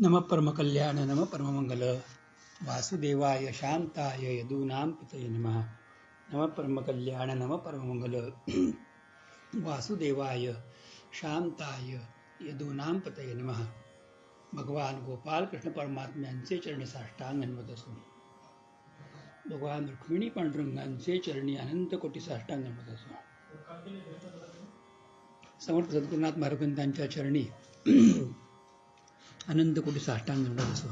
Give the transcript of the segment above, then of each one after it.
नमः परमकल्याण नमः परममंगल वासुदेवाय शांताय यदूनां पतये नमः। नमः परमकल्याण नमः परममंगल वासुदेवाय शांताय यदूनां पतये नमः। भगवान गोपाल कृष्ण परमात्म्यांचे चरणी साष्टांग नमत असून भगवान रुक्मिणी पांडुरंगांचे चरणी अनंत कोटी साष्टांग नमत असून समर्थ सद्गुरुनाथ महाराजांच्या चरणी अनंत कोटी साष्टांग दंडवत असो।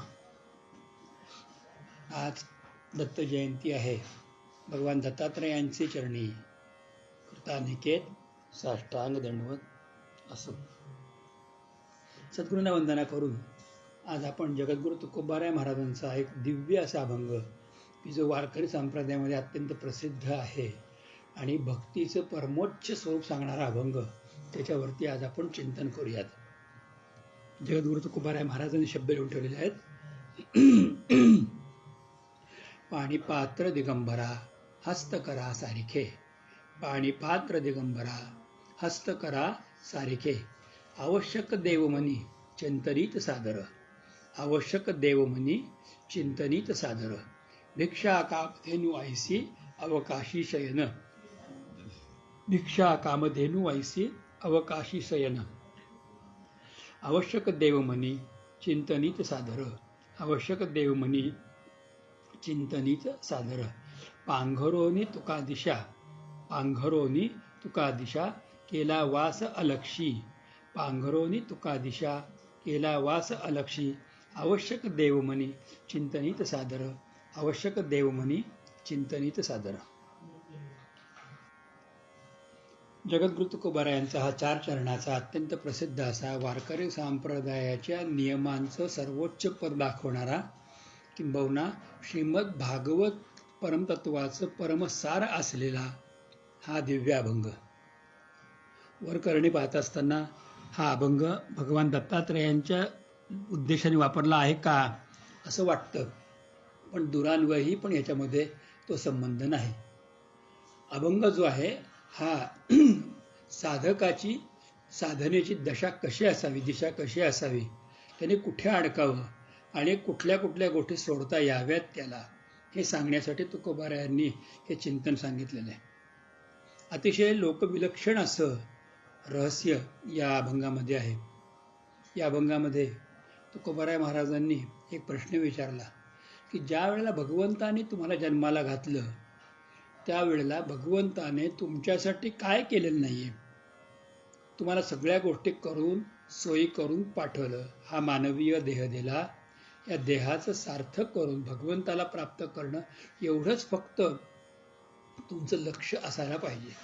आज दत्त जयंती आहे। भगवान दत्तात्रेयांचे चरणी कृतानिकेत साष्टांग दंडवत असो। सद्गुरूंना वंदना करून आज आपण जगद्गुरु तुकोबाराय महाराजांचा एक दिव्य असा अभंग की जो वारकरी संप्रदायामध्ये अत्यंत प्रसिद्ध आहे आणि भक्तीचं परमोच्च स्वरूप सांगणारा अभंग, त्याच्यावरती आज आपण चिंतन करूयात। जगद्गुरु तुकोबाराय महाराजांनी शब्द लिहून ठेवलेले आहेत। पाणीपात्र दिगंबरा हस्तकरा सारिखे, पाणीपात्र दिगंबरा हस्तकरा सारिखे, आवश्यक देवमनी चिंतनीत सादर, आवश्यक देवमनी चिंतनीत सादर, भिक्षा कामधेनु ऐसी अवकाशी शयन, भिक्षा कामधेनु ऐसी अवकाशी शयन, आवश्यक देवमनी चिंतनीत सादर, आवश्यक देवमनी चिंतनीत सादर, पांघरोनी तुका दिशा, पांघरोनी तुका दिशा केला वास अलक्षी, पांघरोनी तुका दिशा केला वास अलक्षी, आवश्यक देवमनी चिंतनीत सादर, आवश्यक देवमनी चिंतनीत सादर। जगद्गुरु तुकोबारायांचा हा 4 चरणाचा अत्यंत प्रसिद्ध असा वारकरी संप्रदायाच्या नियमांचं सर्वोच्च पद दाखवणारा, किंबहुना श्रीमद भागवत परमतत्वाचं परमसार असलेला हा दिव्य अभंग। वरकरणी पाहत असताना हा अभंग भगवान दत्तात्रेयांच्या उद्देशाने वापरला आहे का असं वाटतं, पण दुरान्वयी पण याच्यामध्ये तो संबंध नाही। अभंग जो आहे हा साधकाची साधनेची दशा कशी असावी, दिशा कशी असावी, त्याने कुठे अडकावं आणि कुठल्या कुठल्या गोष्टी सोडता याव्यात त्याला, हे सांगण्यासाठी तुकोबारायांनी हे चिंतन सांगितलेलं आहे। अतिशय लोकविलक्षण असं रहस्य या अभंगामध्ये आहे। या अभंगामध्ये तुकोबाराय महाराजांनी एक प्रश्न विचारला की ज्या वेळेला भगवंताने तुम्हाला जन्माला घातलं त्यावेळेला भगवंताने तुमच्यासाठी काय केलेलं नाहीये, तुम्हाला सगळ्या गोष्टी करून सोयी करून पाठवलं, हा मानवीय देह दिला, या देहाचं सार्थक करून भगवंताला प्राप्त करणं एवढंच फक्त तुमचं लक्ष असायला पाहिजे।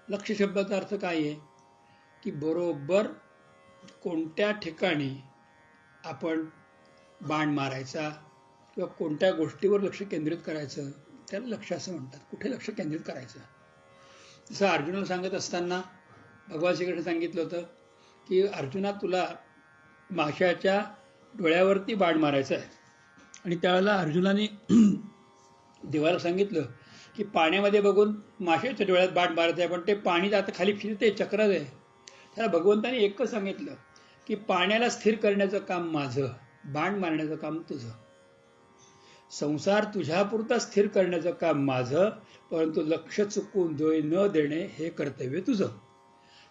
लक्ष शब्दाचा अर्थ काय आहे की बरोबर कोणत्या ठिकाणी आपण बाण मारायचा किंवा कोणत्या गोष्टीवर लक्ष केंद्रित करायचं त्याला लक्ष असं म्हणतात। कुठे लक्ष केंद्रित करायचं, जसं अर्जुनाला सांगत असताना भगवान श्रीकृष्ण सांगितलं होतं की अर्जुना तुला माशाच्या डोळ्यावरती बाण मारायचं आहे, आणि त्यावेळेला अर्जुनाने देवाला सांगितलं की पाण्यामध्ये बघून माशाच्या डोळ्यात बाण मारायचं आहे, पण ते पाणी आता खाली फिरते, चक्र आहे। त्याला भगवंताने एकच सांगितलं की पाण्याला स्थिर करण्याचं काम माझं, बाण मारण्याचं काम तुझं, संसार तुझ्यापुरता स्थिर करण्याचं काम माझं, परंतु लक्ष चुकून दोष न देणे हे कर्तव्य तुझं।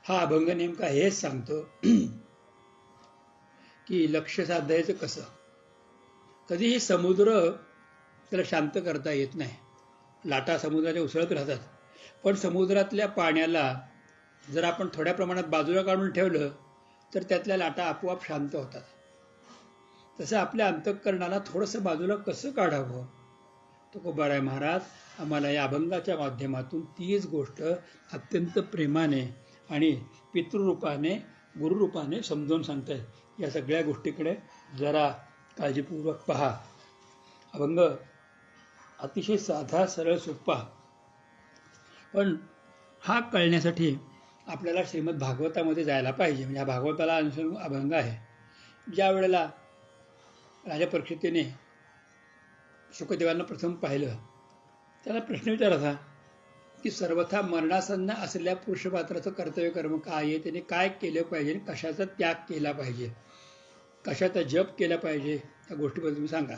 हा अभंग नेमका हेच सांगतो की लक्ष साधायचं कसं। कधीही समुद्र त्याला शांत करता येत नाही, लाटा समुद्राच्या उसळत राहतात, पण समुद्रातल्या पाण्याला जर आपण थोड्या प्रमाणात बाजूला काढून ठेवलं तर त्यातल्या लाटा आपोआप शांत होतात। तसं आपल्या अंतःकरणाला थोडंसं बाजूला कसं काढावं, तुकोबाराय महाराज आम्हाला या अभंगाच्या माध्यमातून तीच गोष्ट अत्यंत प्रेमाने आणि पितृरूपाने गुरुरूपाने समजावून सांगतात। या सगळ्या गोष्टीकडे जरा काळजीपूर्वक पहा। अभंग अतिशय साधा सरळ सोपा, पण हा कळण्यासाठी आपल्याला श्रीमद भागवतामध्ये जायला पाहिजे। म्हणजे हा भागवताला अनुसरून अभंग आहे। ज्या वेळेला राजा परीक्षितीने शुकदेवांना प्रथम पाहिलं, त्याला प्रश्न विचारायचा की सर्वथा मरणासन्न असलेल्या पुरुषपात्राचं कर्तव्य कर्म काय आहे, त्याने काय केलं पाहिजे, कशाचा त्याग केला पाहिजे। कशाचा जप केला पाहिजे या गोष्टीबद्दल तुम्ही सांगा.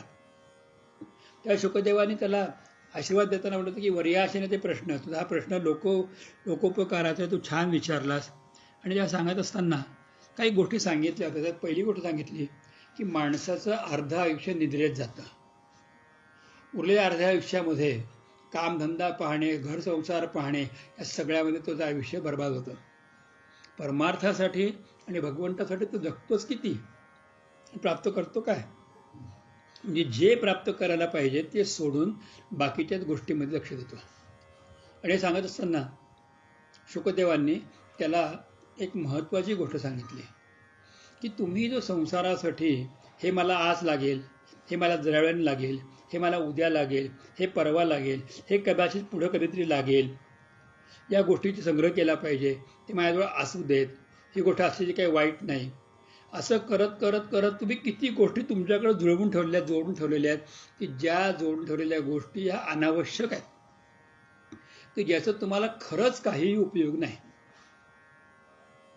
त्या शुकदेवाने त्याला आशीर्वाद देताना म्हणत की वर्याशेने ते प्रश्न, तुझा हा प्रश्न लोकोपकाराचा तू छान विचारलास. आणि त्या सांगत असताना काही गोष्टी सांगितल्या होत्या. त्यात पहिली गोष्ट सांगितली की माणसाचं अर्ध आयुष्य निद्रेत जातं. उरलेल्या अर्ध्या आयुष्यामध्ये कामधंदा पाहणे, घर संसार पाहणे या सगळ्यामध्ये तुझं आयुष्य बर्बाद होतं. परमार्थासाठी आणि भगवंतासाठी तू जगतोच किती, प्राप्त करतो काय? म्हणजे जे प्राप्त करायला पाहिजे ते सोडून बाकीच्याच गोष्टीमध्ये लक्ष देतो. आणि हे सांगत असताना शुकदेवांनी त्याला एक महत्त्वाची गोष्ट सांगितली की तुम्ही जो संसारासाठी हे मला आज लागेल, हे मला जरा वेळाने लागेल, हे मला उद्या लागेल, हे परवा लागेल, हे कदाचित पुढं कधीतरी लागेल, या गोष्टीची संग्रह केला पाहिजे, ते माझ्याजवळ असू देत, ही गोष्ट असल्याची काही वाईट नाही, असं करत करत करत तुम्ही किती गोष्टी तुमच्याकडे जोडून ठेवलेल्या आहेत की ज्या जोडून ठेवलेल्या गोष्टी ह्या अनावश्यक आहेत की ज्याचा तुम्हाला खरंच काहीही उपयोग नाही,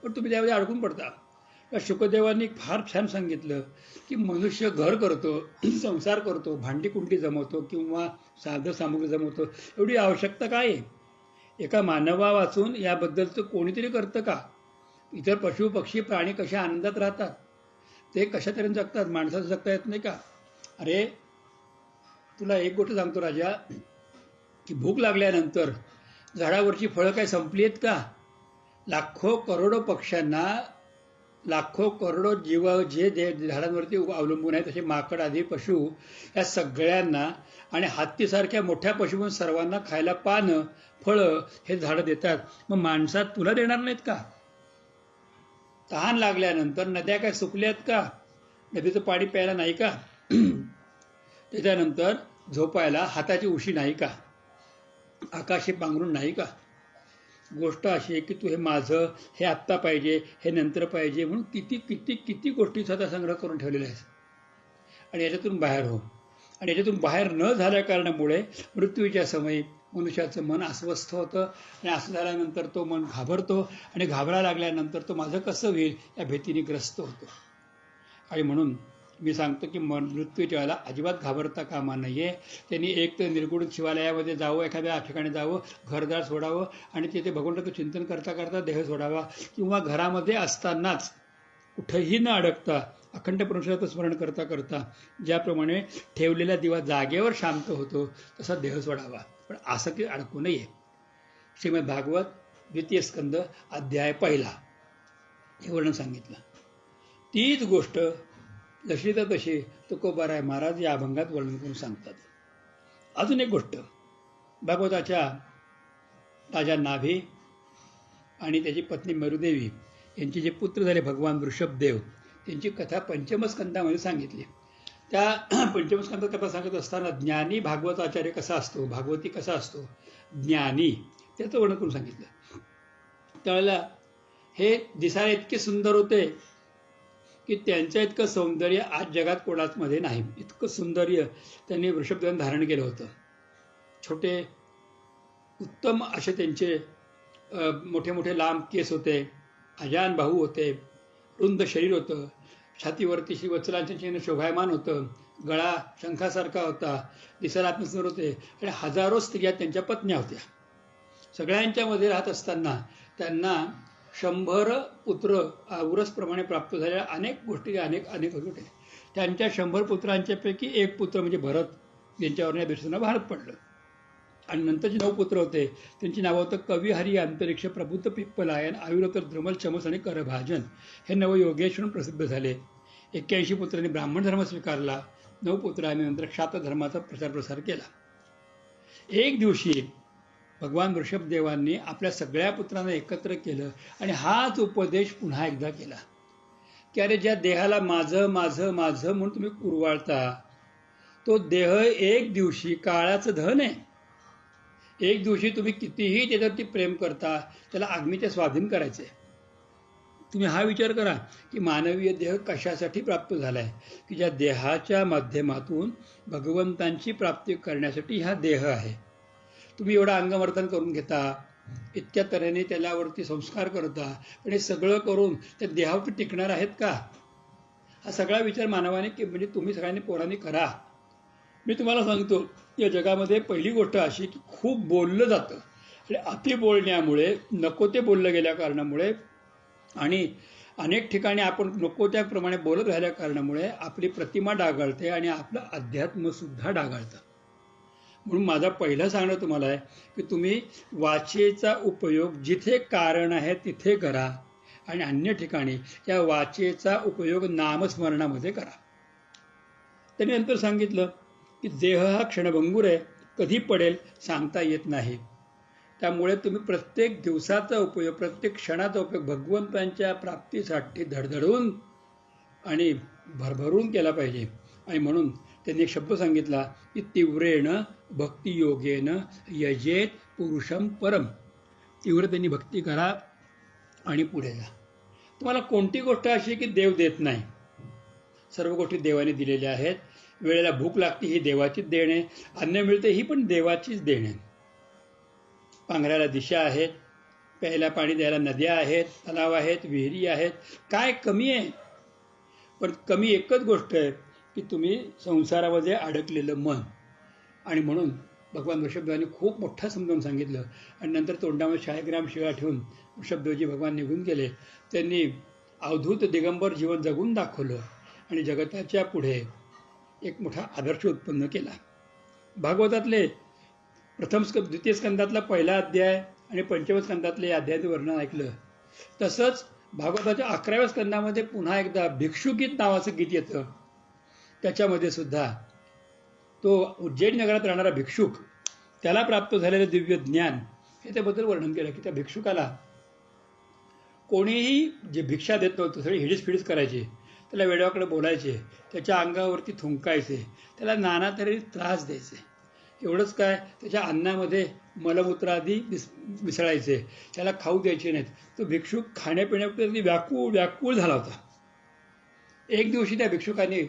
पण तुम्ही त्यामध्ये अडकून पडता. शुकदेवांनी फार छान सांगितलं की मनुष्य घर करतो, संसार करतो, भांडी कुंडी जमवतो किंवा साधं सामुग्री जमवतो, एवढी आवश्यकता काय आहे? एका मानवा वाचून याबद्दलचं कोणीतरी करतं का? इतर पशु पक्षी प्राणी कशा आनंदात राहतात, ते कशा तऱ्हेने जगतात, माणसाचं जगता येत नाही का? अरे तुला एक गोष्ट सांगतो राजा, की भूक लागल्यानंतर झाडावरची फळं काय संपली आहेत का? लाखो करोडो पक्ष्यांना, लाखो करोडो जीव जे झाडांवरती अवलंबून आहेत, तसे माकड आदी पशु या सगळ्यांना आणि हत्तीसारख्या मोठ्या पशुपण सर्वांना खायला पानं फळं हे झाडं देतात. मग माणसात तुला देणार नाहीत का? तहान लागल्यानंतर नद्या काय सुकल्यात का? नदीचं पाणी प्यायला नाही का? त्याच्यानंतर झोपायला हाताची उशी नाही का? आकाशी पांघरून नाही का? गोष्ट अशी आहे की तू हे माझं, हे आत्ता पाहिजे, हे नंतर पाहिजे म्हणून किती किती किती गोष्टी स्वतः संग्रह करून ठेवलेल्या आहेत. आणि याच्यातून बाहेर हो. आणि याच्यातून बाहेर न झाल्या कारणामुळे मृत्यूच्या समयी मनुष्याचं मन अस्वस्थ होतं आणि असं झाल्यानंतर तो मन घाबरतो आणि घाबरायला लागल्यानंतर तो माझं कसं होईल या भीतीने ग्रस्त होतो. आणि म्हणून मी सांगतो की मृत्यूच्या वेळेला अजिबात घाबरता कामा नये. त्यांनी एक तर निर्गुण शिवालयामध्ये जावं, एखाद्या ठिकाणी जावं, घरदार सोडावं आणि तिथे भगवंताचं चिंतन करता करता देह सोडावा, किंवा घरामध्ये असतानाच कुठंही न अडकता अखंड परमेश्वराचं स्मरण करता करता ज्याप्रमाणे ठेवलेला दिवा जागेवर शांत होतो तसा देह सोडावा, पण असं की अडकू नये. श्रीमद भागवत द्वितीय स्कंद अध्याय 1 हे वर्णन सांगितलं. तीच गोष्ट जशी तर तशी तुकोबाराय महाराज या अभंगात वर्णन करून सांगतात. अजून एक गोष्ट, भागवताच्या राजा नाभी आणि त्याची पत्नी मरुदेवी यांचे जे पुत्र झाले भगवान वृषभदेव, त्यांची कथा पंचमस्कंदामध्ये सांगितली. त्या पंचमस्कंदात कथा सांगत असताना ज्ञानी भागवताचार्य कसा असतो, भागवती कसा असतो, ज्ञानी, त्याचं वर्णन करून सांगितलं. त्यावेळेला हे दिसायला इतके सुंदर होते की त्यांचं इतकं सौंदर्य आज जगात कोणाच मध्ये नाही. इतकं सौंदर्य त्यांनी वृषभदेवाने धारण केलं होतं. छोटे उत्तम असे त्यांचे मोठे मोठे लांब केस होते, अजान बाहू होते, रुंद शरीर होतं, छातीवरती श्रीवत्सलांच्या चिन्ह शोभायमान होतं, गळा शंखासारखा होता, दिसायला आत्मसुंदर होते आणि हजारो स्त्रिया त्यांच्या पत्न्या होत्या. सगळ्यांच्यामध्ये राहत असताना त्यांना 100 पुत्र औरसप्रमाणे प्राप्त झालेल्या अनेक गोष्टी, अनेक गोष्टी. त्यांच्या 100 पुत्रांच्यापैकी एक पुत्र म्हणजे भरत, ज्यांच्यावर या दिवसांना भारत पडलं. आणि नंतर जे 9 पुत्र होते त्यांची नावं होतं कवी, हरी, अंतरिक्ष, प्रबुद्ध, पिप्पलायन, आयुर्तर, द्रुमल, चमस आणि करभाजन. हे 9 योगेश म्हणून प्रसिद्ध झाले. 81 पुत्रांनी ब्राह्मण धर्म स्वीकारला. 9 पुत्रांनी नंतर क्षात्र धर्माचा प्रसार केला. एक दिवशी भगवान वृषभदेवांनी आपल्या सगळ्या पुत्रांना एकत्र केलं आणि हाच उपदेश पुन्हा एकदा केला की अरे ज्या देहाला माझं माझं माझं म्हणून तुम्ही कुरवाळता, तो देह एक दिवशी काळाचं धन आहे. एक दिवशी तुम्ही कितीही त्याच्यावरती प्रेम करता, त्याला अग्नीच्या स्वाधीन करायचे. तुम्ही हा विचार करा की मानवीय देह कशासाठी प्राप्त झालाय, की ज्या देहाच्या माध्यमातून भगवंतांची प्राप्ती करण्यासाठी हा देह आहे. तुम्ही एवढं अंगमर्दन करून घेता, इतक्या तऱ्हेने त्याच्यावरती संस्कार करता, पण हे सगळं करून त्या देहावरती टिकणार आहेत का? हा सगळा विचार मानवाने की म्हणजे तुम्ही सगळ्यांनी पोरांनी करा. मी तुम्हाला सांगतो या जगामध्ये पहिली गोष्ट अशी की खूप बोललं जातं आणि अति बोलण्यामुळे नको ते बोललं गेल्या कारणामुळे आणि अनेक ठिकाणी आपण नको त्याप्रमाणे बोलत राहिल्या कारणामुळे आपली प्रतिमा डागाळते आणि आपलं अध्यात्मसुद्धा डागाळतं. म्हणून माझा पहिला सांगणं तुम्हाला आहे की तुम्ही वाचेचा उपयोग जिथे कारण आहे तिथे करा आणि अन्य ठिकाणी या वाचेचा उपयोग नामस्मरणामध्ये करा. त्यांनी नंतर सांगितलं की देह हा क्षणभंगूर आहे, कधी पडेल सांगता येत नाही. त्यामुळे तुम्ही प्रत्येक दिवसाचा उपयोग, प्रत्येक क्षणाचा उपयोग भगवंतांच्या प्राप्तीसाठी धडधडून आणि भरभरून केला पाहिजे. आणि म्हणून त्यांनी एक शब्द सांगितला की तीव्रेण भक्तियोगेन यजेत पुरुषम परम. तीव्र त्यांनी भक्ती करा आणि पुढे जा. तुम्हाला कोणती गोष्ट अशी की देव देत नाही? सर्व गोष्टी देवाने दिलेल्या आहेत. वेळेला भूक लागते ही देवाचीच देण आहे. अन्न मिळते ही पण देवाचीच देण आहे. पांघरायला दिशा आहेत, प्यायला पाणी द्यायला नद्या आहेत, तलाव आहेत, विहिरी आहेत. काय कमी आहे? पण कमी एकच गोष्ट आहे की तुम्ही संसारामध्ये अडकलेलं मन. आणि म्हणून भगवान ऋषभदेवांनी खूप मोठा समजावून सांगितलं. आणि नंतर तोंडामध्ये शाळग्राम शिळा ठेवून ऋषभदेवजी भगवान निघून गेले. त्यांनी अवधूत दिगंबर जीवन जगून दाखवलं आणि जगताच्या पुढे एक मोठा आदर्श उत्पन्न केला. भागवतातले द्वितीय स्कंदातला पहिला अध्याय आणि पंचम स्कंदातले अध्यायाचं वर्णन ऐकलं. तसंच भागवताच्या 11व्या स्कंदामध्ये पुन्हा एकदा भिक्षुगीत नावाचं गीत येतं. त्याच्यामध्ये सुद्धा तो उज्जैन नगरात राहणारा भिक्षुक, त्याला प्राप्त झालेलं दिव्य ज्ञान हे त्याबद्दल वर्णन केलं की त्या भिक्षुकाला कोणीही जे भिक्षा देत नव्हतं, सगळे हिडीस करायचे, त्याला वेड्याकडे बोलायचे, त्याच्या अंगावरती थुंकायचे, त्याला नाना तरी त्रास द्यायचे. एवढंच काय, त्याच्या अन्नामध्ये मलमूत्र आदी मिसळायचे, त्याला खाऊ द्यायचे नाहीत. तो भिक्षुक खाण्यापिण्याप्रती व्याकुळ झाला होता. एक दिवशी त्या भिक्षुकाने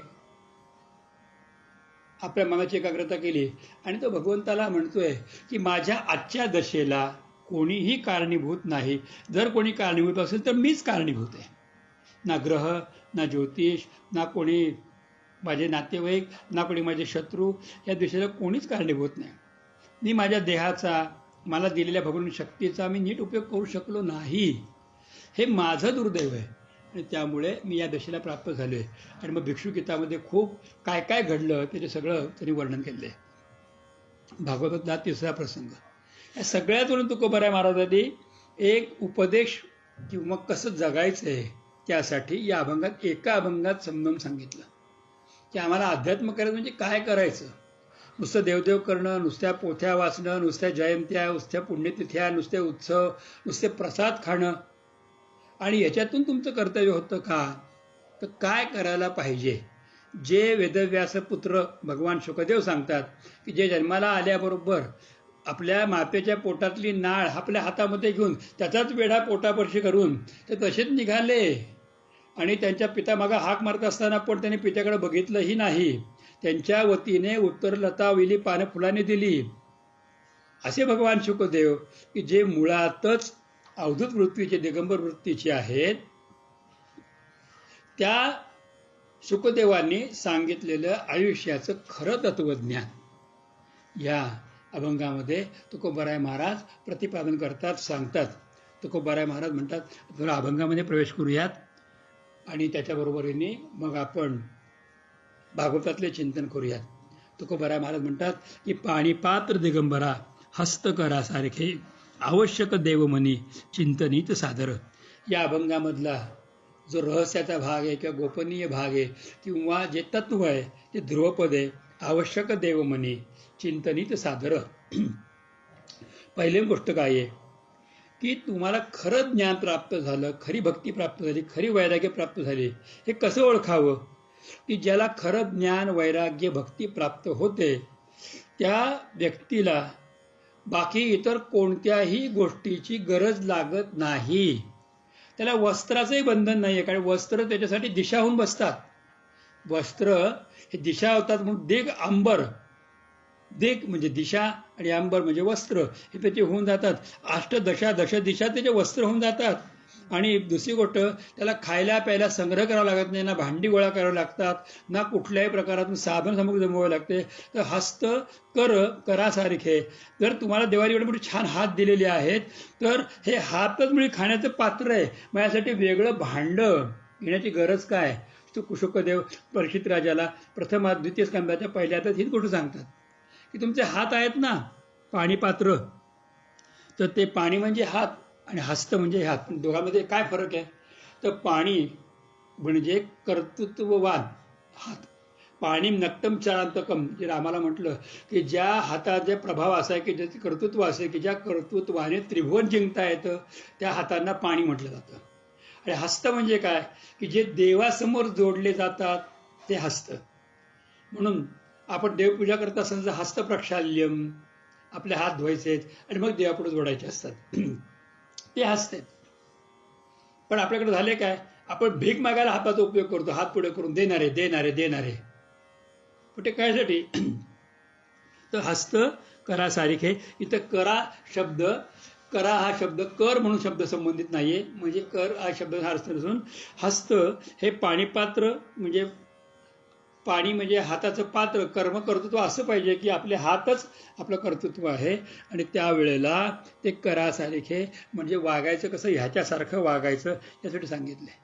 आपल्या मनाची एकाग्रता केली आणि तो भगवंताला म्हणतोय की माझ्या आजच्या दशेला कोणीही कारणीभूत नाही. जर कोणी कारणीभूत असेल तर मीच कारणीभूत आहे. ना ग्रह, ना ज्योतिष, ना कोणी माझे नातेवाईक, ना कोणी माझे शत्रू, या दिशेला कोणीच कारणीभूत नाही. मी माझ्या देहाचा, मला दिलेल्या भगवान शक्तीचा मी नीट उपयोग करू शकलो नाही. हे माझं दुर्दैव आहे आणि त्यामुळे मी या दशेला प्राप्त झालो आहे. आणि मग भिक्षुगीतामध्ये खूप काय काय घडलं त्याचे सगळं त्यांनी वर्णन केलं आहे. भागवतातला 3रा प्रसंग. या सगळ्यातून तुकोबाराय महाराजांनी एक उपदेश किंवा कसं जगायचं आहे त्यासाठी या अभंगात एका अभंगात समजावून सांगितलं की आम्हाला अध्यात्म करायचं म्हणजे काय करायचं. नुसतं देवदेव करणं, नुसत्या पोथ्या वाचणं, नुसत्या जयंत्या, नुसत्या पुण्यतिथ्या, नुसते उत्सव, नुसते प्रसाद खाणं आणि याच्यातून तुमचं कर्तव्य होतं का? तर काय करायला पाहिजे? जे वेदव्यासपुत्र भगवान शुकदेव सांगतात की जे जन्माला आल्याबरोबर आपल्या मातेच्या पोटातली नाळ आपल्या हातामध्ये घेऊन त्याचाच वेढा पोटापर्शी करून ते तसेच निघाले आणि त्यांच्या पितामागा हाक मारत असताना पण त्यांनी पित्याकडे बघितलंही नाही. त्यांच्या वतीने उत्तर लता वेली पानं फुलांनी दिली. असे भगवान शुकदेव की जे मुळातच अवधूत वृत्तीचे, दिगंबर वृत्तीचे आहेत, त्या शुकदेवांनी सांगितलेलं आयुष्याचं खरं तत्वज्ञान या अभंगामध्ये तुकोबाराय महाराज प्रतिपादन करतात, सांगतात. तुकोबाराय महाराज म्हणतात थोडा अभंगामध्ये प्रवेश करूयात आणि त्याच्याबरोबरीने मग आपण भागवतातले चिंतन करूयात. तुकोबाराय महाराज म्हणतात की पाणीपात्र दिगंबरा हस्तकरासारखे आवश्यक देवमनी चिंतनीत सादर. या अभंगामधला जो रहस्याचा भाग आहे किंवा गोपनीय भाग आहे किंवा जे तत्व आहे ते ध्रुवपद आहे. आवश्यक देवमनी चिंतनीत सादर. पहिली गोष्ट काय आहे की तुम्हाला खरं ज्ञान प्राप्त झालं, खरी भक्ती प्राप्त झाली, खरी वैराग्य प्राप्त झाली. हे कसं ओळखावं? की ज्याला खरं ज्ञान, वैराग्य, भक्ती प्राप्त होते त्या व्यक्तीला बाकी इतर कोणत्याही गोष्टीची गरज लागत नाही. त्याला वस्त्राचंही बंधन नाही आहे, कारण वस्त्र त्याच्यासाठी दिशा होऊन बसतात. वस्त्र हे दिशा होतात म्हणून दिग अंबर, दिग म्हणजे दिशा आणि अंबर म्हणजे वस्त्र, हे त्याचे होऊन जातात. अष्टदशा दशदिशा त्याचे वस्त्र होऊन जातात. आणि दुसरी गोष्ट, त्याला खायला प्यायला संग्रह करावा लागत नाही, ना भांडी गोळा करावी लागतात, ना कुठल्याही प्रकारातून साधन सामुग्री जमवावी लागते. तर हस्त करासारखे. जर तुम्हाला देवाने एवढे मोठे छान हात दिलेले आहेत, तर हे हातच म्हणजे खाण्याचं पात्र आहे. माझ्यासाठी वेगळं भांडं घेण्याची गरज काय? शुकदेव परीक्षित राजाला प्रथम द्वितीय स्कंदाच्या पहिल्यातच हीच गोष्ट सांगतात की तुमचे हात आहेत ना पाणी पात्र, तर ते पाणी म्हणजे हात आणि हस्त म्हणजे हात, दोघांमध्ये काय फरक आहे? तर पाणी म्हणजे कर्तृत्ववान हात. पाणी नक्तम चरांतकम, जे रामाला म्हटलं की ज्या हातात जे प्रभाव असाय की ज्याचे कर्तृत्व असे की ज्या कर्तृत्वाने त्रिभुवन जिंकता येतं, त्या हातांना पाणी म्हटलं जातं. आणि हस्त म्हणजे काय? की जे देवासमोर जोडले जातात ते हस्त. म्हणून आपण देवपूजा करत असताना हस्त प्रक्षाल्यम, आपले हात धुवायचे आणि मग देवापुढे जोडायचे असतात ते हस्त आहेत. पण आपल्याकडे झाले काय? आपण भीक मागायला हाताचा उपयोग करतो, हात पुढे करून देणारे देणारे देणारे. पण ते कशासाठी? तर हस्त करासारखे. इथं करा हा शब्द कर म्हणून शब्द संबंधित नाहीये, म्हणजे कर हा शब्द हा अर्थ नसून हस्त हे पाणीपात्र, म्हणजे पाणी म्हणजे हाताचं पात्र, कर्म कर्तृत्व असं पाहिजे की आपले हातच आपलं कर्तृत्व आहे. आणि त्यावेळेला ते करासारखे म्हणजे वागायचं कसं, ह्याच्यासारखं वागायचं यासाठी सांगितलंय.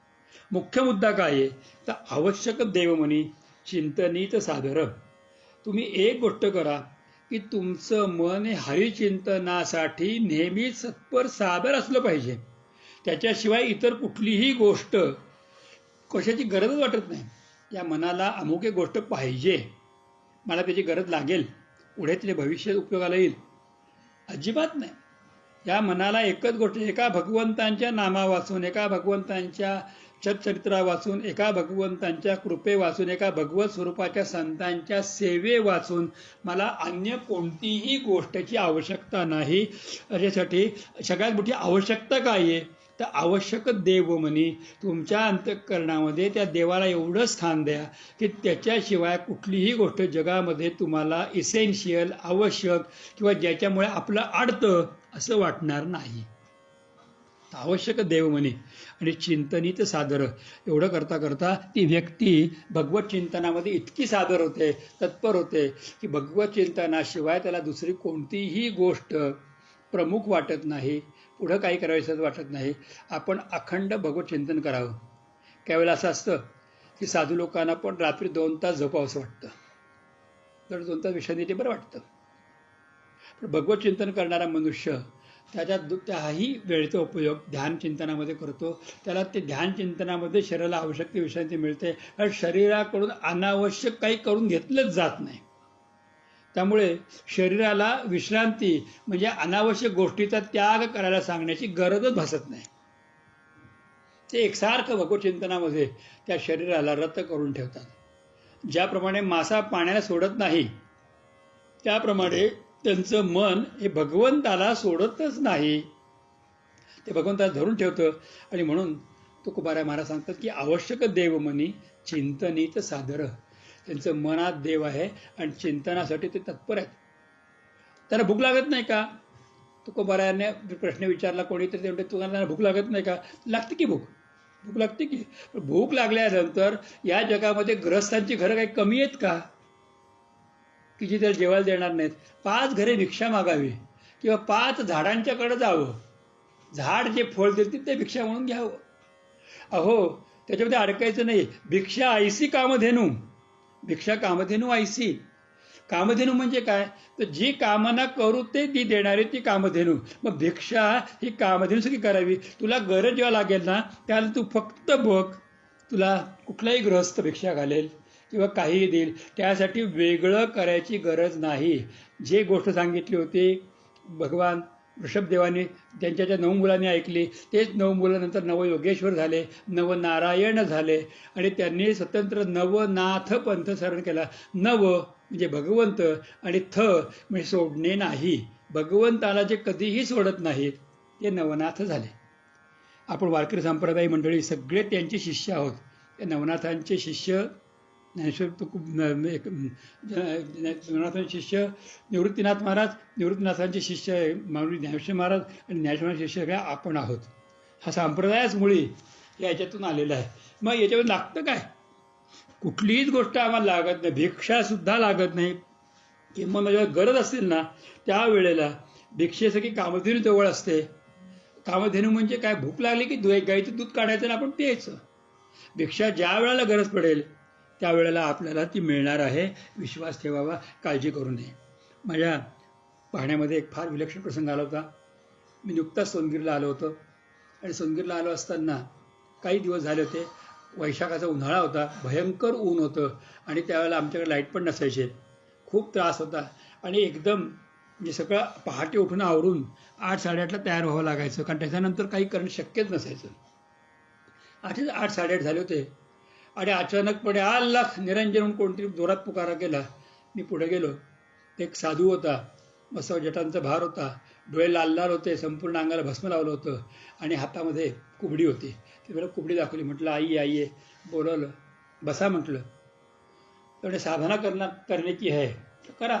मुख्य मुद्दा काय आहे? तर आवश्यक देवमनी चिंतनीत सादर. तुम्ही एक गोष्ट करा की तुमचं मन हे हरिचिंतनासाठी नेहमी सत्पर सादर असलं पाहिजे. त्याच्याशिवाय इतर कुठलीही गोष्ट कशाची गरजच वाटत नाही. या मनाला अमुक एक गोष्ट पाहिजे, मला त्याची गरज लागेल, पुढे तिथे भविष्यात उपयोगाला येईल, अजिबात नाही. या मनाला एकच गोष्ट, एका भगवंतांच्या नामा वाचून, एका भगवंतांच्या सच्चरित्रा वाचून, एका भगवंतांच्या कृपे वाचून, एका भगवत स्वरूपाच्या संतांच्या सेवे वाचून मला अन्य कोणतीही गोष्टीची आवश्यकता नाही. यासाठी सगळ्यात मोठी आवश्यकता काय आहे? तर आवश्यक देवमनी, तुमच्या अंतःकरणामध्ये त्या देवाला एवढं स्थान द्या की त्याच्याशिवाय कुठलीही गोष्ट जगामध्ये तुम्हाला इसेन्शियल, आवश्यक किंवा ज्याच्यामुळे आपलं अडतं असं वाटणार नाही. आवश्यक देवमनी आणि चिंतनीत सादर. एवढं करता करता ती व्यक्ती भगवत चिंतनामध्ये इतकी सादर होते, तत्पर होते की भगवत चिंतनाशिवाय त्याला दुसरी कोणतीही गोष्ट प्रमुख वाटत नाही, पुढं काही करायचं वाटत नाही. आपण अखंड भगवत चिंतन करावं. त्यावेळेला असं असतं की साधू लोकांना पण रात्री 2 तास झोपावंसं वाटतं, तर 2 तास विश्रांती बरं वाटतं. पण भगवत चिंतन करणारा मनुष्य त्याही वेळेचा उपयोग ध्यान चिंतनामध्ये करतो. त्याला ते ध्यान चिंतनामध्ये शरीराला आवश्यक ती विश्रांती मिळते, कारण शरीराकडून अनावश्यक काही करून घेतलंच जात नाही. त्यामुळे शरीराला विश्रांती म्हणजे अनावश्यक गोष्टीचा त्याग करायला सांगण्याची गरजच भासत नाही. ते एकसारखं भगवत चिंतनामध्ये त्या शरीराला रत करून ठेवतात. ज्याप्रमाणे मासा पाण्याला सोडत नाही, त्याप्रमाणे त्यांचं मन हे भगवंताला सोडतच नाही, ते भगवंताला धरून ठेवतं. आणि म्हणून तुकोबाराय महाराज सांगतात की आवश्यक देवमनी चिंतनीत सादर. त्यांचं मनात देव आहे आणि चिंतनासाठी ते तत्पर आहेत. त्यांना भूक लागत नाही का? तुकोबारायाने प्रश्न विचारला कोणीतरी, ते म्हणते तुम्हाला भूक लागत नाही का? लागते की भूक लागते की. भूक लागल्यानंतर या जगामध्ये ग्रहस्थांची घरं काही कमी आहेत का की जी त्याला जेवायला देणार नाहीत? 5 घरे भिक्षा मागावी किंवा 5 झाडांच्याकडे जावं, झाड जे फळ देतील ते भिक्षा म्हणून घ्यावं. अहो, त्याच्यामध्ये अडकायचं नाही. भिक्षा ऐसी कामधेनू, भिक्षा कामधेनू ऐसी. कामधेनू म्हणजे काय? तर जी कामना करू ते ती देणारी ती कामधेनू. मग भिक्षा ही कामधेनूसाठी करावी. तुला गरज जेव्हा लागेल ना, त्याला तू फक्त बघ, तुला कुठलाही गृहस्थ भिक्षा घालेल किंवा काहीही देईल. त्यासाठी वेगळं करायची गरज नाही. जे गोष्ट सांगितली होती भगवान ऋषभदेवाने त्यांच्या 9 मुलांनी ऐकली, तेच 9 मुलांनंतर नवयोगेश्वर झाले, नवनारायण झाले आणि त्यांनी स्वतंत्र नवनाथ पंथ सरण केला. नव म्हणजे भगवंत आणि थ म्हणजे सोडणे नाही. भगवंताला जे कधीही सोडत नाहीत ते नवनाथ झाले. आपण वारकरी संप्रदाय मंडळी सगळे त्यांचे शिष्य आहोत. त्या नवनाथांचे शिष्य नवनाथांचे शिष्य निवृत्तीनाथ महाराज, निवृत्तीनाथांचे शिष्य ज्ञानेश्वर महाराज आणि ज्ञानेश्वरांचे शिष्य काय आपण आहोत. हा संप्रदायच मुळी याच्यातून आलेला आहे. मग याच्यावर लागतं काय? कुठलीच गोष्ट आम्हाला लागत नाही, भिक्षासुद्धा लागत नाही. किंवा माझ्या गरज असेल ना त्यावेळेला भिक्षेसाठी कामधेनू जवळ असते. कामधेनू म्हणजे काय? भूक लागली की गाईचं दूध काढायचं आणि आपण प्यायचं. भिक्षा ज्या वेळेला गरज पडेल त्यावेळेला आपल्याला ती मिळणार आहे. विश्वास ठेवावा, काळजी करू नये. माझ्या पाहण्यामध्ये एक फार विलक्षण प्रसंग आला होता. मी नुकताच सोनगिरला आलो होतो आणि सोनगिरला आलो असताना काही दिवस झाले होते. वैशाखाचा उन्हाळा होता, भयंकर ऊन होतं आणि त्यावेळेला आमच्याकडे लाईट पण नसायचे. खूप त्रास होता आणि एकदम म्हणजे सगळं पहाटे उठून आवरून 8-8:30ला तयार व्हावं लागायचं, कारण त्याच्यानंतर काही करणं शक्यच नसायचं. 8-8:30 झाले होते आणि अचानकपणे अल्लाह निरंजन म्हणून कोणतरी जोरात पुकारा केला. मी पुढे गेलो. एक साधू होता, मस्त जटांचा भार होता, डोळे लाल लाल होते, संपूर्ण अंगाला भस्म लावलं होतं आणि हातामध्ये कुबडी होती. ते मला कुबडी दाखवली. म्हटलं आई आई आहे, बोलवलं, बसा म्हटलं. त्यामुळे साधना करण्याची आहे तर करा.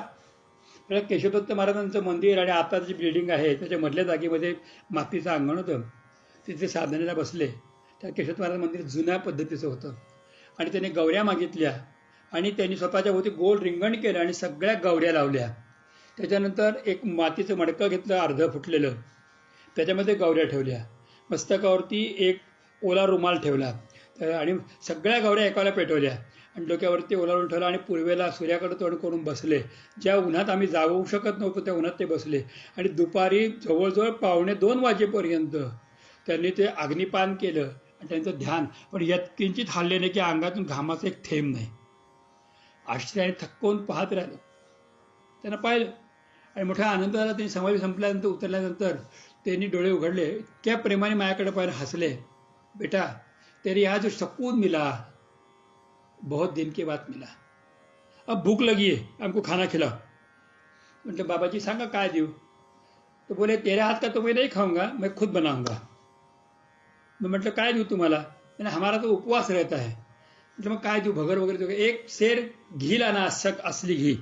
केशवदत्त महाराजांचं मंदिर आणि आता जी बिल्डिंग आहे त्याच्या मधल्या जागेमध्ये मातीचं अंगण होतं. तिथे साधनेला बसले. त्या केशवदत्त महाराज मंदिर जुन्या पद्धतीचं होतं आणि त्याने गौऱ्या मागितल्या आणि त्यांनी स्वतःच्या भोवती गोल रिंगण केलं आणि सगळ्या गौऱ्या लावल्या. त्याच्यानंतर एक मातीचं मडकं घेतलं अर्धं फुटलेलं, त्याच्यामध्ये गौऱ्या ठेवल्या. मस्तकावरती एक ओला रुमाल ठेवला आणि सगळ्या गौऱ्या एकाला पेटवल्या आणि डोक्यावरती ओलावून ठेवला आणि पूर्वेला सूर्याकडे तोंड करून बसले. ज्या उन्हात आम्ही जागवू शकत नव्हतो त्या उन्हात ते बसले आणि दुपारी जवळजवळ 1:45 वाजेपर्यंत त्यांनी ते अग्निपान केलं आणि त्यांचं ध्यान. पण यात किंचित हल्ले नाही की अंगातून घामाचा एक थेंब नाही. आश्चर्याने थक्कवून पाहत राहिलो. त्यांना पाहिलं आणि मोठ्या आनंद झाला. त्यांनी समाधी संपल्यानंतर उतरल्यानंतर त्यांनी डोळे उघडले, इतक्या प्रेमाने माझ्याकडे पाहिलं, हसले. बेटा तेरे यहाँ जो सकून मिला बहुत दिन के बाद मिला, अब भूक लगी है, हमको खाना खिलाओ. मतलब बाबाजी सांगा काय देऊ? तो बोले तेरे हाथ का तो मैं नहीं खाऊंगा, मैं खुद बनाऊंगा. मैं म्हटलं काय देऊ तुम्हाला? मैंने हमारा तो उपवास रहता है. म्हटलं मग काय देऊ? भगर वगैरे देऊ? एक शेर घी लाना, असली घी.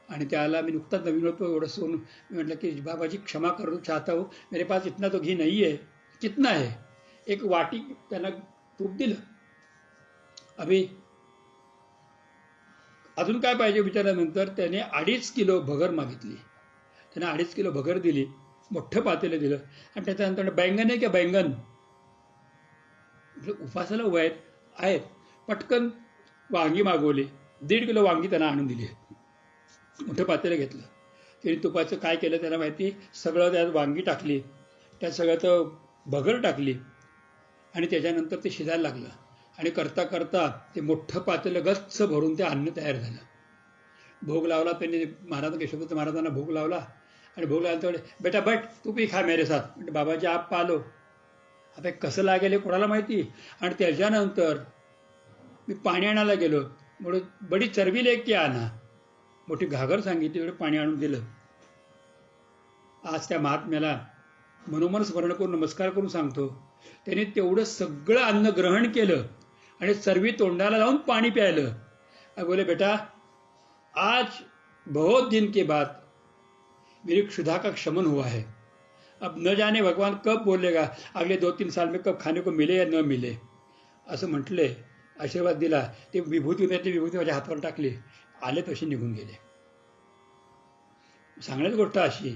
आणि त्याला मी नुकताच नवीन होतो एवढं सोन. मी म्हटलं की बाबाजी क्षमा करो चाहता हूँ, मेरे पास इतना तो घी नहीं है. कितना है? एक वाटी त्यांना तूप दिलं. अभि अजून काय पाहिजे विचारल्यानंतर त्याने 2.5 किलो भगर मागितली. त्याने 2.5 किलो भगर दिली, मोठं पातेलं दिलं आणि त्याच्यानंतर बैंगन आहे का बैंगन? उपासाला उभा आहेत. पटकन वांगी मागवली, 1.5 किलो वांगी त्यांना आणून दिली. मोठं पातेलं घेतलं. त्यांनी तुपाचं काय केलं त्याला माहिती, सगळं त्यात वांगी टाकली, त्यात सगळं तर भगर टाकली आणि त्याच्यानंतर ते शिजायला लागलं आणि करता करता ते मोठं पातेलं गच्च भरून ते अन्न तयार झालं. भोग लावला त्यांनी. महाराज केशवदत्त महाराजांना भोग लावला आणि भोग लावल्यानंतर बेटा बट तू भी खा मेरे साथ. म्हणजे बाबाजी आप पालो. आता कसं लागेल हे कोणाला माहिती. आणि त्याच्यानंतर मी पाणी आणायला गेलो. म्हणून बडी चरबी लेके आणा, मोठी घागर सांगितली, एवढं पाणी आणून दिलं. आज त्या महात्म्याला मनोमन स्मरण करून नमस्कार करून सांगतो, त्याने तेवढं सगळं अन्न ग्रहण केलं आणि चरबी तोंडाला लावून पाणी प्यायलं. बोले बेटा आज बहुत दिन के बाद मेरी क्षुधा का क्षमन हुआ है. अब न जाने भगवान कब बोलेगा, अगले 2-3 साल में कब खाने को मिले या न मिले. असं म्हटले, आशीर्वाद दिला. ते विभूती माझ्या हातावर टाकली, आले तसे निघून गेले. सांगण्याची गोष्ट अशी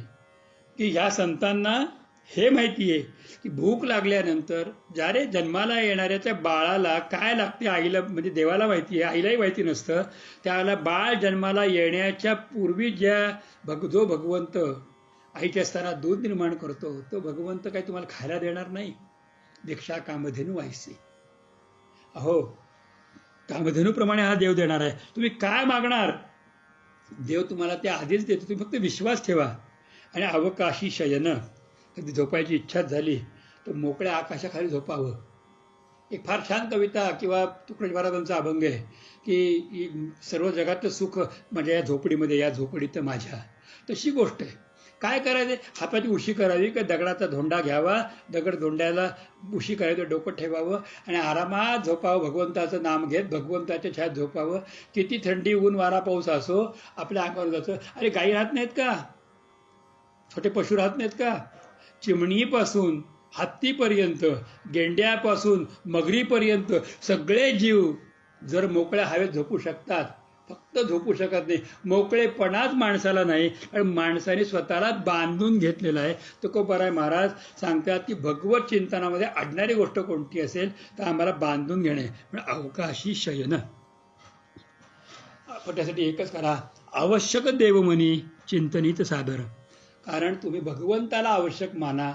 की ह्या संतांना हे माहिती आहे की भूक लागल्यानंतर ज्यारे जन्माला येणाऱ्या त्या बाळाला काय लागते आईला, म्हणजे देवाला माहिती आहे, आईलाही माहिती नसतं. त्याला बाळ जन्माला येण्याच्या पूर्वी जो भगवंत आईच्या असताना दूध निर्माण करतो तो भगवंत काही तुम्हाला खायला देणार नाही. दीक्षा कामधेनू आईसी. अहो कामधेनूप्रमाणे हा देव देणार आहे. तुम्ही काय मागणार देव तुम्हाला ते आधीच देतो. तुम्ही फक्त विश्वास ठेवा. आणि अवकाशी शयन, कधी झोपायची इच्छा झाली तर मोकळ्या आकाशाखाली झोपावं. एक फार छान कविता किंवा तुकडोजी महाराजांचा अभंग आहे की सर्व जगातलं सुख म्हणजे या झोपडीमध्ये, या झोपडीत माझ्या. तशी गोष्ट आहे. काय करायचं? हाताची उशी करावी का दगडाचा धोंडा घ्यावा, दगड धोंड्याला उशी करायचं, डोकं ठेवावं आणि आरामात झोपावं. भगवंताचं नाम घेत भगवंताच्या छायात झोपावं. किती थंडी ऊन वारा पाऊस असो आपल्या अंगावर जातं. अरे गाई राहत नाहीत का? छोटे पशु राहत नाहीत का? चिमणीपासून हत्तीपर्यंत, गेंड्यापासून मगरीपर्यंत सगळे जीव जर मोकळ्या हवेत झोपू शकतात, फक्त झोपू शकत नाही. मोकळेपणाच माणसाला नाही, कारण माणसाने स्वतःला बांधून घेतलेला आहे. तुकोबाराय महाराज सांगतात की भगवत चिंतनामध्ये अडणारी गोष्ट कोणती असेल तर आम्हाला बांधून घेणे, पण अवकाशी शयन. पण त्यासाठी एकच करा, आवश्यक देवमनी चिंतनीत सादर. कारण तुम्ही भगवंताला आवश्यक माना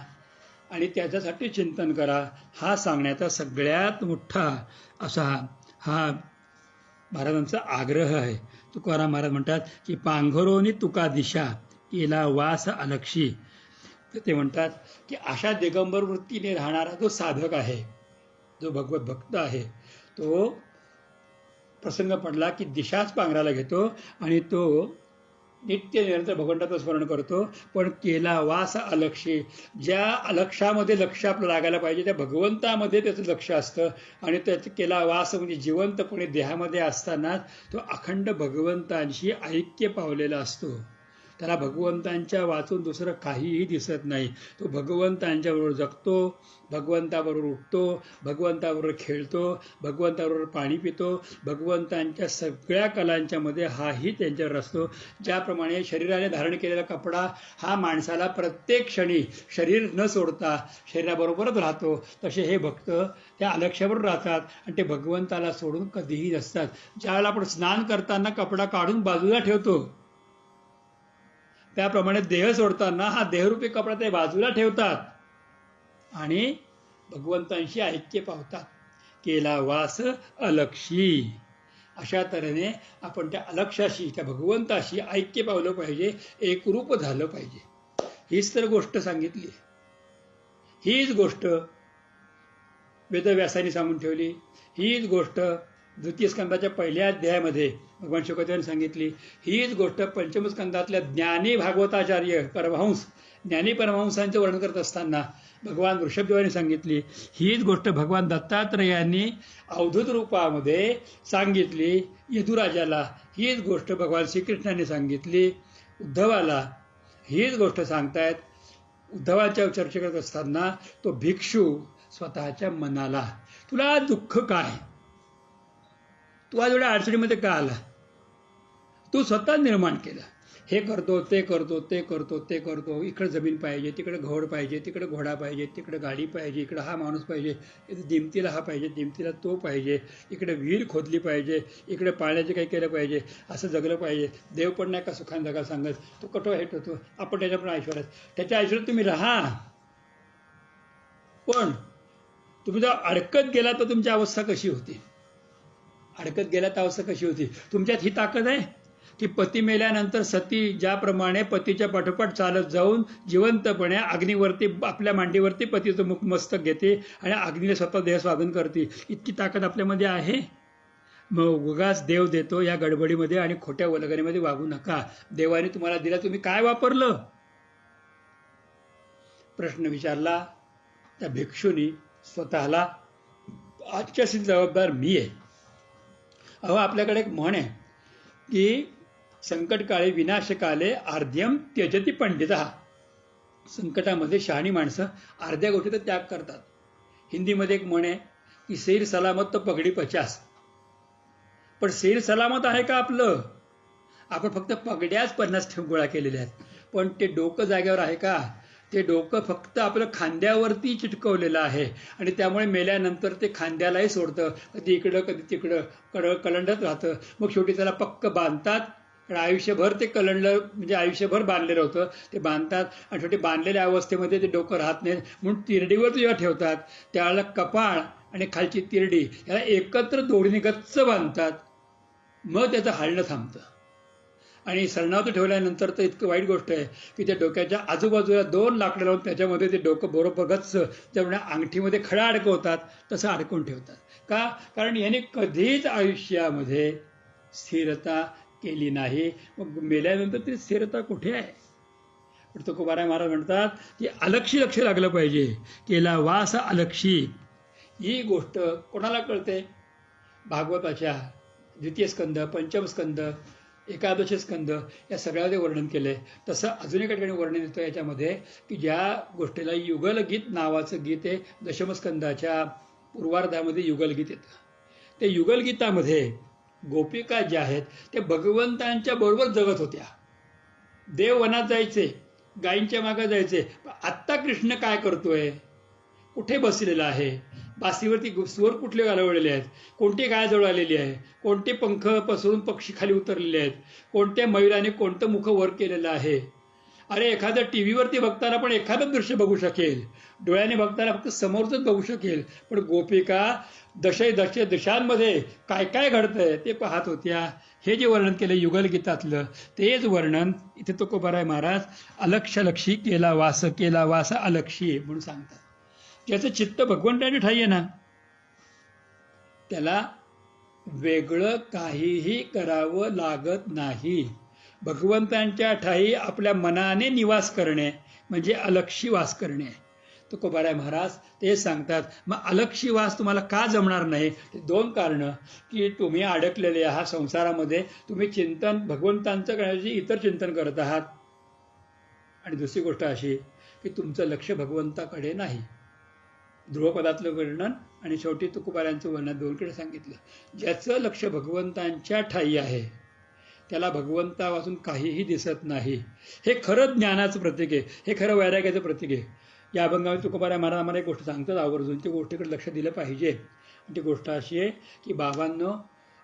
आणि त्याच्यासाठी चिंतन करा, हा सांगण्याचा सगळ्यात मोठा असा हा महाराजांचा आग्रह आहे. तुकाराम महाराज म्हणतात की पांघरोनी तुका दिशा केला वास अलक्षी. तर ते म्हणतात की अशा दिगंबर वृत्तीने राहणारा जो साधक आहे, जो भगवत भक्त आहे, तो प्रसंग पडला की दिशाच पांघराला घेतो आणि तो नित्य निरंतर भगवंताचं स्मरण करतो, पण केला वास अलक्षी. ज्या अलक्षामध्ये लक्ष आपलं लागायला पाहिजे त्या भगवंतामध्ये त्याचं लक्ष असतं आणि त्याचं केला वास म्हणजे जिवंतपणे देहामध्ये असताना तो अखंड भगवंतांशी ऐक्य पावलेला असतो. त्याला भगवंतांच्या वाचून दुसरं काहीही दिसत नाही. तो भगवंतांच्याबरोबर जगतो, भगवंताबरोबर उठतो, भगवंताबरोबर खेळतो, भगवंताबरोबर पाणी पितो, भगवंतांच्या सगळ्या कलांच्या मध्ये हाही त्यांच्यावर असतो. ज्याप्रमाणे शरीराने धारण केलेला कपडा हा माणसाला प्रत्येक क्षणी शरीर न सोडता शरीराबरोबरच राहतो, तसे हे भक्त त्या अलक्ष्याबरोबर राहतात आणि ते भगवंताला सोडून कधीही नसतात. ज्यावेळेला आपण स्नान करताना कपडा काढून बाजूला ठेवतो, त्याप्रमाणे देह सोडताना हा देहरूपी कपडा ते बाजूला ठेवतात आणि भगवंतांशी ऐक्य पावतात. केला वास अलक्षी. अशा तऱ्हेने आपण त्या अलक्षाशी, त्या भगवंताशी ऐक्य पावलं पाहिजे, एकरूप झालं पाहिजे. हीच तर गोष्ट सांगितली. हीच गोष्ट वेदव्यासाने सांगून ठेवली. हीच गोष्ट द्वितीय स्कंदाच्या पहिल्या अध्यायामध्ये भगवान शुकदेवाने सांगितली. हीच गोष्ट पंचम स्कंदातल्या ज्ञानी भागवताचार्य परमहंस, ज्ञानी परमहंसांचं वर्णन करत असताना भगवान ऋषभदेवाने सांगितली. हीच गोष्ट भगवान दत्तात्रेयांनी अवधूत रूपामध्ये सांगितली यदुराजाला. हीच गोष्ट भगवान श्रीकृष्णाने सांगितली उद्धवाला. हीच गोष्ट सांगतायत उद्धवाच्या चर्चा करत असताना तो भिक्षू स्वतःच्या मनाला, तुला दुःख काय, तू आज एवढ्या अडचणीमध्ये का आला, तू स्वतः निर्माण केलं. हे करतो, ते करतो, ते करतो, ते करतो, इकडे जमीन पाहिजे, तिकडे घोड पाहिजे, तिकडे घोडा पाहिजे, तिकडे गाडी पाहिजे, इकडे हा माणूस पाहिजे, दिमतीला हा पाहिजे, दिमतीला तो पाहिजे, इकडे विहीर खोदली पाहिजे, इकडे पाण्याचे काही केलं पाहिजे, असं जगलं पाहिजे. देव पण नाही का सुखान जगा सांगत, तो कटो हेट होतो, आपण त्याच्या पण ऐश्वर्यात, त्याच्या ऐश्वर्यात तुम्ही राहा. पण तुम्ही जर अडकत गेला तर तुमची अवस्था कशी होती, अडकत गेला तर अवस्था कशी होती. तुमच्यात ही ताकद आहे की पती मेल्यानंतर सती ज्याप्रमाणे पतीच्या पाठोपाठ चालत जाऊन जिवंतपणे अग्नीवरती, आपल्या मांडीवरती पतीचं मुख मस्तक घेते आणि अग्नीला स्वतः देह स्वाधन करते, इतकी ताकद आपल्यामध्ये आहे. मग उगाच देव देतो या गडबडीमध्ये आणि खोट्या वल्गनेमध्ये वागू नका. देवाने तुम्हाला दिला, तुम्ही काय वापरलं. प्रश्न विचारला त्या भिक्षुनी स्वतःला. आजच्याशी जबाबदार मी आहे. अहो, आपल्याकडे एक म्हण आहे की संकटकाळी विनाशकाले अर्ध्यम त्यजती पंडिता. संकटामध्ये शहाणी माणसं अर्ध्या गोष्टीचा त्याग करतात. हिंदीमध्ये एक म्हण आहे की सैर सलामत तो पगडी 50. पण सैर सलामत आहे का आपलं. आपण फक्त पगड्याच 50 गोळा केलेल्या आहेत, पण ते डोकं जागेवर आहे का. ते डोकं फक्त आपलं खांद्यावरती चिटकवलेलं आहे आणि त्यामुळे मेल्यानंतर ते खांद्यालाही सोडतं, कधी इकडं कधी तिकडं कलंडत राहतं. मग शेवटी त्याला पक्क बांधतात, कारण आयुष्यभर ते कलंडलं, म्हणजे आयुष्यभर बांधलेलं होतं, ते बांधतात आणि शेवटी बांधलेल्या अवस्थेमध्ये ते डोकं राहत नाही म्हणून तिरडीवर जेव्हा ठेवतात त्यावेळेला कपाळ आणि खालची तिरडी याला एकत्र दोडीने गच्च बांधतात. मग त्याचं हालणं थांबतं. आणि सरणावतं ठेवल्यानंतर तर इतकं वाईट गोष्ट आहे की त्या डोक्याच्या आजूबाजूला 2 लाकडं लावून त्याच्यामध्ये ते डोकं बरोबर गच्च, त्यामुळे अंगठीमध्ये खडा अडकवतात, तसं अडकवून ठेवतात. का, कारण याने कधीच आयुष्यामध्ये स्थिरता केली नाही. मग मेल्यानंतर ती स्थिरता कुठे आहे. पण तुकोबाराय महाराज म्हणतात की अलक्षी लक्ष लागलं पाहिजे. केला वास अलक्षी. ही गोष्ट कोणाला कळते. भागवताच्या द्वितीय स्कंद, पंचम स्कंद, एकादश स्कंद या सगळ्यामध्ये वर्णन केलंय. तसं अजून एका ठिकाणी वर्णन येतं याच्यामध्ये की ज्या गोष्टीला युगलगीत नावाचं गीत आहे, दशमस्कंदाच्या पूर्वार्धामध्ये युगलगीत येतं. ते युगलगीतामध्ये गोपिका ज्या आहेत त्या भगवंतांच्या बरोबर जगत होत्या. देव वनात जायचे, गायींच्या मागे जायचे. आत्ता कृष्ण काय करतोय, कुठे बसलेला आहे, बासीवरती स्वर कुठले घालवलेले आहेत, कोणती गाय जवळ आलेली आहे, कोणते पंख पसरून पक्षी खाली उतरलेले आहेत, कोणत्या मयुराने कोणतं मुख वर केलेलं आहे. अरे एखादं टी व्हीवरती बघताना पण एखादं दृश्य बघू शकेल, डोळ्याने बघताना फक्त समोरच बघू शकेल, पण गोपिका दिशांमध्ये काय काय घडतंय ते पाहत होत्या. हे जे वर्णन केलं युगलगीतातलं तेच वर्णन इथे तुकोबाराय महाराज अलक्ष्यलक्षी केला वास अलक्षी म्हणून सांगतात. ज्याचं चित्त भगवंताच्या ठाई आहे ना, त्याला वेगळं काहीही करावं लागत नाही. भगवंतांच्या ठाई आपल्या मनाने निवास करणे म्हणजे अलक्षी वास करणे. तुकोबाराय महाराज ते सांगतात. मग अलक्षी वास तुम्हाला का जमणार नाही? दोन कारणं, की तुम्ही अडकलेले आहात संसारामध्ये, तुम्ही चिंतन भगवंतांचं करण्याची इतर चिंतन करत आहात, आणि दुसरी गोष्ट अशी की तुमचं लक्ष भगवंताकडे नाही. ध्रुवपदातलं वर्णन आणि शेवटी तुकोबारायांचं वर्णन दोनकडे सांगितलं. ज्याचं लक्ष भगवंतांच्या ठाई आहे त्याला भगवंतापासून काहीही दिसत नाही. हे खरं ज्ञानाचं प्रतीक आहे, हे खरं वैराग्याचं प्रतीक आहे. या अभंगामध्ये तुकोबाराय महाराज आम्हाला एक गोष्ट सांगतात आवर्जून, त्या गोष्टीकडे लक्ष दिलं पाहिजे. आणि ती गोष्ट अशी आहे की बाबांनो,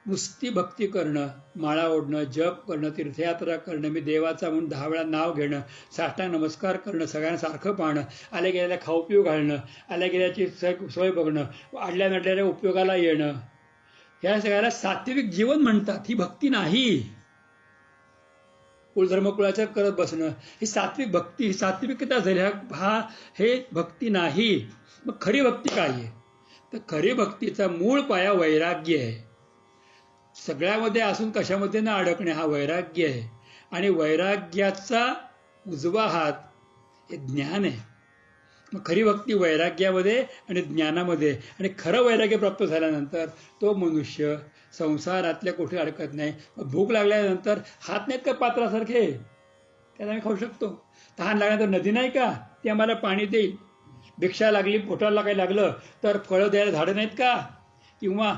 नुसती भक्ती करणं, माळा ओढणं, जप करणं, तीर्थयात्रा करणं, मी देवाचा म्हणून 10 वेळा नाव घेणं, साष्टांग नमस्कार करणं, सगळ्यांना सारखं पाहणं, आल्या गेल्याला खाऊ पिऊ घालणं, आल्या गेल्याची सोय बघणं, अडल्या नडल्याच्या उपयोगाला येणं, ह्या सगळ्याला सात्विक जीवन म्हणतात. ही भक्ती नाही. कुलधर्मकुळाचं करत बसणं ही सात्विक भक्ती, ही सात्विकता झाली. हे भक्ती नाही. मग खरी भक्ती काय आहे? तर खरी भक्तीचा मूळ पाया वैराग्य आहे. सगळ्यामध्ये असून कशामध्ये न अडकणे हा वैराग्य आहे. आणि वैराग्याचा उजवा हात हे ज्ञान आहे. मग खरी भक्ती वैराग्यामध्ये आणि ज्ञानामध्ये, आणि खरं वैराग्य प्राप्त झाल्यानंतर तो मनुष्य संसारातल्या कुठे अडकत नाही. भूक लागल्यानंतर हात नाहीत का पात्रासारखे, त्याला आम्ही खाऊ शकतो. तहान लागल्यानंतर नदी नाही का, ती आम्हाला पाणी देईल. भिक्षा लागली, पोटाला काही लागलं तर फळं द्यायला झाडं नाहीत का? किंवा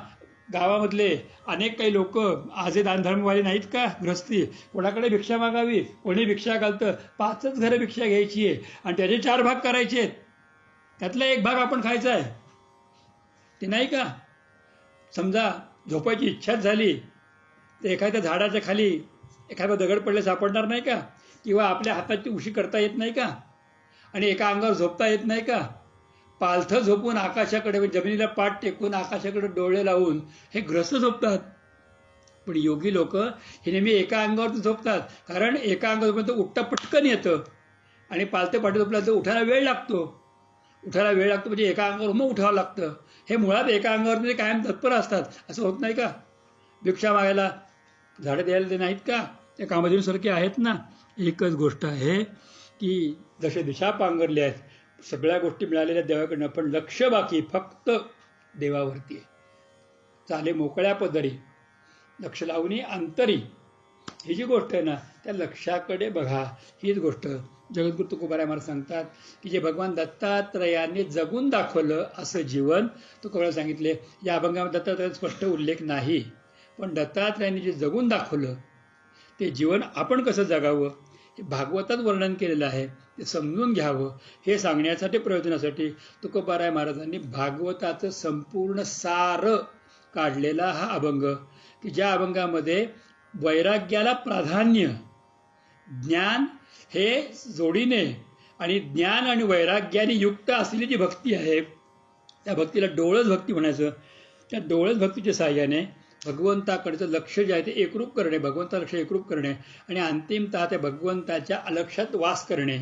गावामधले अनेक काही लोक आजे दानधर्मवाले नाहीत का, गृहस्थी, कोणाकडे भिक्षा मागावी, कोणी भिक्षा घालतं. 5च घरं भिक्षा घ्यायची आहे आणि त्याचे 4 भाग करायचे आहेत, त्यातला 1 भाग आपण खायचा आहे. ते नाही का? समजा झोपायची इच्छाच झाली तर एखाद्या झाडाच्या खाली एखादा दगड पडले सापडणार नाही का? किंवा आपल्या हाताची उशी करता येत नाही का? आणि एका अंगावर झोपता येत नाही का? पालथं झोपून आकाशाकडे, जमिनीला पाठ टेकून आकाशाकडे डोळे लावून हे ग्रस्त झोपतात. पण योगी लोक हे नेहमी एका अंगावर झोपतात, कारण एका अंगावर झोपर्यंत उठता पटकन येतं आणि पालथे पाठी झोपल्यानंतर उठायला वेळ लागतो. म्हणजे एका अंगावर मग उठावं लागतं. हे मुळात एका अंगावर ते कायम तत्पर असतात. असं होत नाही का? भिक्षा मागायला झाडं द्यायला ते नाहीत का? त्या कामधेनूसारखे आहेत ना. एकच गोष्ट आहे की जसे दिशा पांघरल्या आहेत, सगळ्या गोष्टी मिळालेल्या देवाकडनं, पण लक्ष बाकी फक्त देवावरती आहे. चाले मोकळ्या पदरी लक्ष लावणी अंतरी, ही जी गोष्ट आहे ना, त्या लक्षाकडे बघा. हीच गोष्ट जगद्गुरु तुकोबाराय महाराज सांगतात की जे भगवान दत्तात्रयाने जगून दाखवलं असं जीवन तुकोबाराय सांगितले. या अभंगामध्ये दत्तात्रयाचा स्पष्ट उल्लेख नाही, पण दत्तात्रयाने जे जगून दाखवलं ते जीवन आपण कसं जगावं हे भागवतात वर्णन केलेलं आहे. ते समजून घ्यावं हे सांगण्यासाठी, प्रयोजनासाठी तुकोबाराय महाराजांनी भागवताचं संपूर्ण सार काढलेला हा अभंग, की ज्या अभंगामध्ये वैराग्याला प्राधान्य, ज्ञान हे जोडीने, आणि ज्ञान आणि वैराग्याने युक्त असलेली जी भक्ती आहे त्या भक्तीला डोळस भक्ती म्हणायचं. त्या डोळस भक्तीच्या साहाय्याने भगवंताकडचं लक्ष जे आहे ते एकरूप करणे, भगवंता लक्ष एकरूप करणे आणि अंतिमतः त्या भगवंताच्या अलक्षात वास करणे.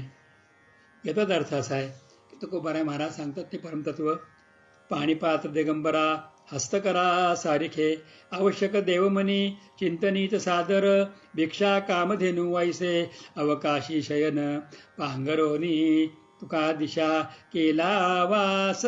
याचाच अर्थ असा आहे की तुकोबाराय महाराज सांगतात ते परमतत्व. पाणीपात्र दिगंबरा हस्तकरा सारिखे, आवश्यक देवमनी चिंतनीत सादर, भिक्षा कामधेनु वैसे अवकाशी शयन पांघरोनी तुका दिशा केला वास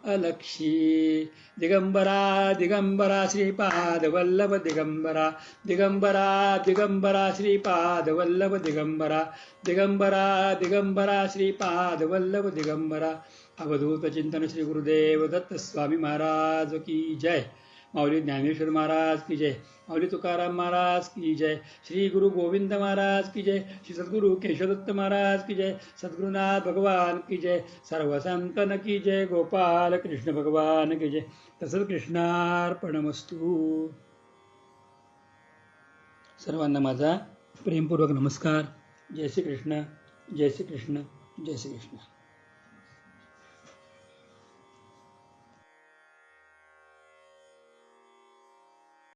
अलक्षी. दिगंबरा दिगंबरा श्रीपाद वल्लभ दिगंबरा. दिगंबरा दिगंबरा श्रीपाद वल्लभ दिगंबरा. दिगंबरा दिगंबरा श्रीपाद वल्लभ दिगंबरा. अवधूत चिंतन श्री गुरुदेव दत्त स्वामी महाराज की जय. माऊली ज्ञानेश्वर महाराज की जय. माऊली तुकाराम महाराज की जय. श्री गुरु गोविंद महाराज की जय. श्री सद्गुरु केशवदत्त महाराज की जय. सद्गुरुनाथ भगवान की जय. सर्व संतन की जय. गोपाल कृष्ण भगवान की जय. तसंच कृष्णार्पणमस्तु. सर्वांना माझा प्रेमपूर्वक नमस्कार. जय श्री कृष्ण, जय श्री कृष्ण, जय श्री कृष्ण.